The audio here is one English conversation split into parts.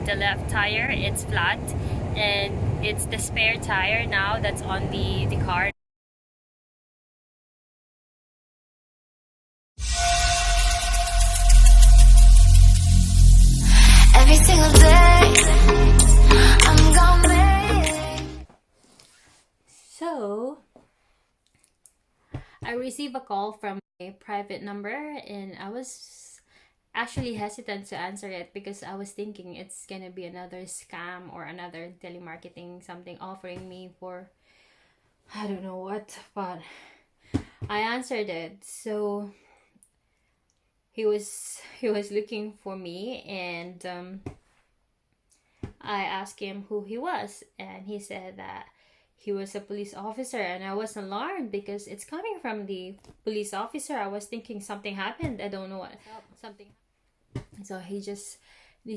the left tire, it's flat, and it's the spare tire now that's on the car. Every single day, I'm gonna make. So, I received a call from a private number, and I was actually hesitant to answer it because I was thinking it's gonna be another scam or another telemarketing something offering me for I don't know what, but I answered it. So he was looking for me, and I asked him who he was, and he said that he was a police officer, and I was alarmed because it's coming from the police officer. I was thinking something happened. I don't know what something. So he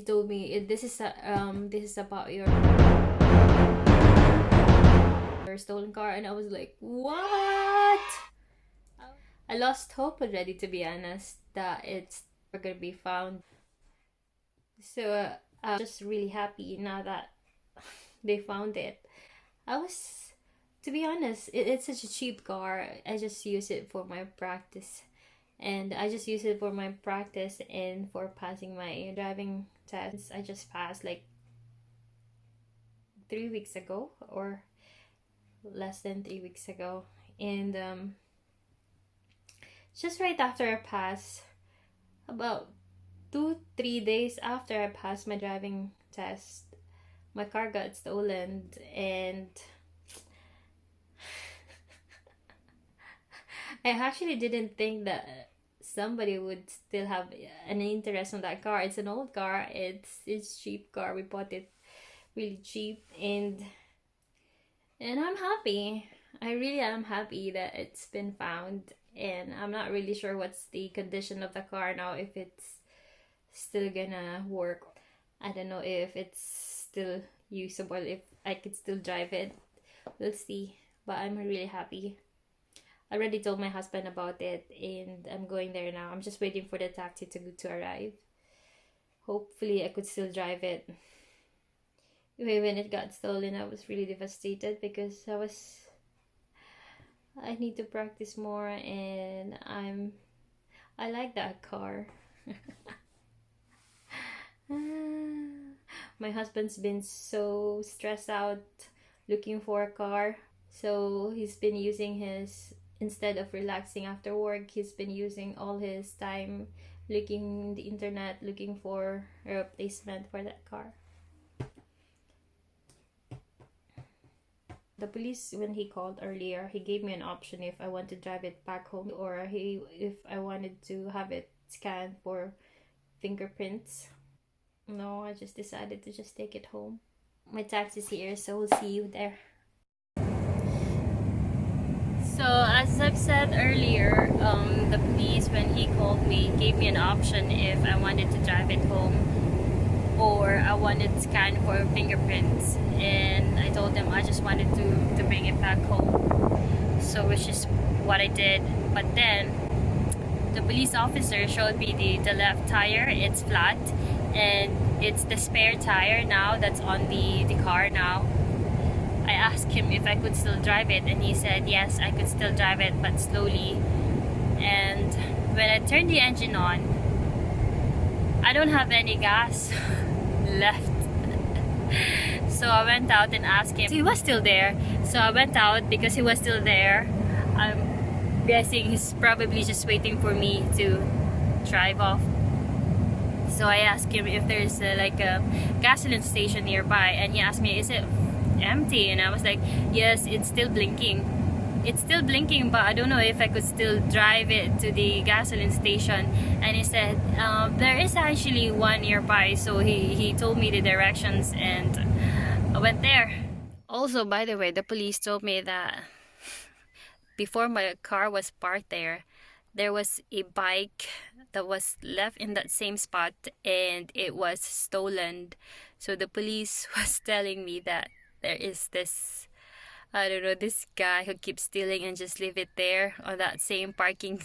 told me this is about your stolen car, and I was like, what? I lost hope already, to be honest, that it's never gonna be found. So I'm just really happy now that they found it. I was, to be honest, it's such a cheap car. I just use it for my practice. And I just use it for my practice and for passing my driving tests. I just passed like 3 weeks ago, or less than 3 weeks ago. And just right after I passed, about 2-3 days after I passed my driving test, my car got stolen, and I actually didn't think that somebody would still have an interest on that car. It's an old car. It's cheap car. We bought it really cheap, and I'm happy. I really am happy that it's been found, and I'm not really sure what's the condition of the car now, if it's still gonna work. I don't know if it's still usable, if I could still drive it. We'll see. But I'm really happy. I already told my husband about it, and I'm going there now. I'm just waiting for the taxi to arrive. Hopefully I could still drive it. When it got stolen, I was really devastated because I need to practice more, and I like that car. My husband's been so stressed out looking for a car. So he's been using instead of relaxing after work, he's been using all his time looking the internet, looking for a replacement for that car. The police, when he called earlier, he gave me an option if I want to drive it back home, or if I wanted to have it scanned for fingerprints. No, I just decided to just take it home. My taxi's here, so we'll see you there. So as I've said earlier, the police, when he called me, gave me an option if I wanted to drive it home or I wanted to scan for fingerprints, and I told them I just wanted to bring it back home. So which is what I did. But then the police officer showed me the left tire, it's flat, and it's the spare tire now that's on the car now. I asked him if I could still drive it, and he said yes, I could still drive it, but slowly. And when I turned the engine on, I don't have any gas left. So I went out and asked him. He was still there. So I went out because he was still there. I'm guessing he's probably just waiting for me to drive off. So I asked him if there's like a gasoline station nearby, and he asked me, is it empty? And I was like, yes, it's still blinking. It's still blinking, but I don't know if I could still drive it to the gasoline station. And he said, there is actually one nearby. So he told me the directions, and I went there. Also, by the way, the police told me that before my car was parked there was a bike that was left in that same spot, and it was stolen. So the police was telling me that there is this, I don't know, this guy who keeps stealing and just leave it there on that same parking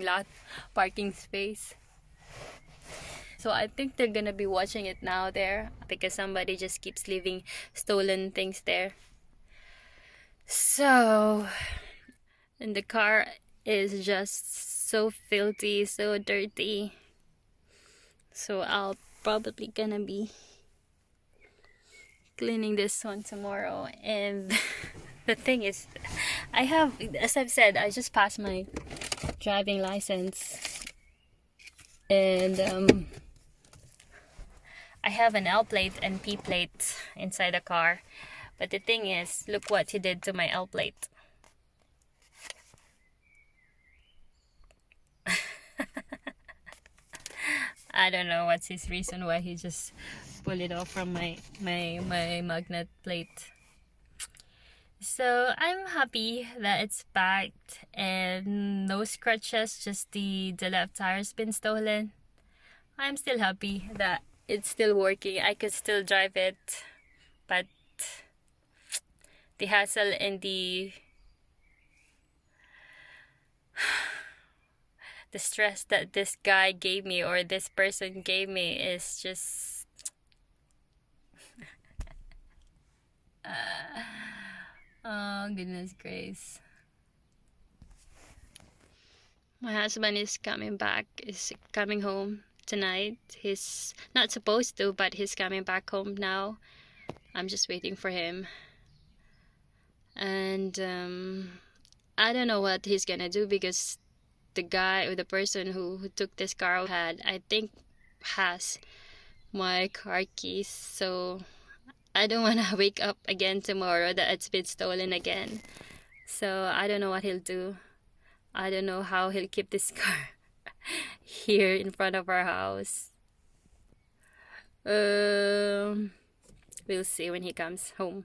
lot, parking space. So I think they're gonna be watching it now there because somebody just keeps leaving stolen things there. So, and the car is just so filthy, so dirty. So I'll probably gonna be cleaning this one tomorrow. And the thing is, I have, as I've said, I just passed my driving license, and I have an L plate and P plate inside the car. But the thing is, look what he did to my L plate. I don't know what's his reason why he just pulled it off from my magnet plate. So I'm happy that it's backed and no scratches, just the left tire's been stolen. I'm still happy that it's still working. I could still drive it, but the hassle and the stress that this guy gave me, or this person gave me, is just oh goodness grace. My husband is coming home tonight. He's not supposed to, but he's coming back home now. I'm just waiting for him. And I don't know what he's gonna do, because the guy or the person who took this car I think has my car keys. So I don't want to wake up again tomorrow that it's been stolen again. So I don't know what he'll do. I don't know how he'll keep this car here in front of our house. We'll see when he comes home.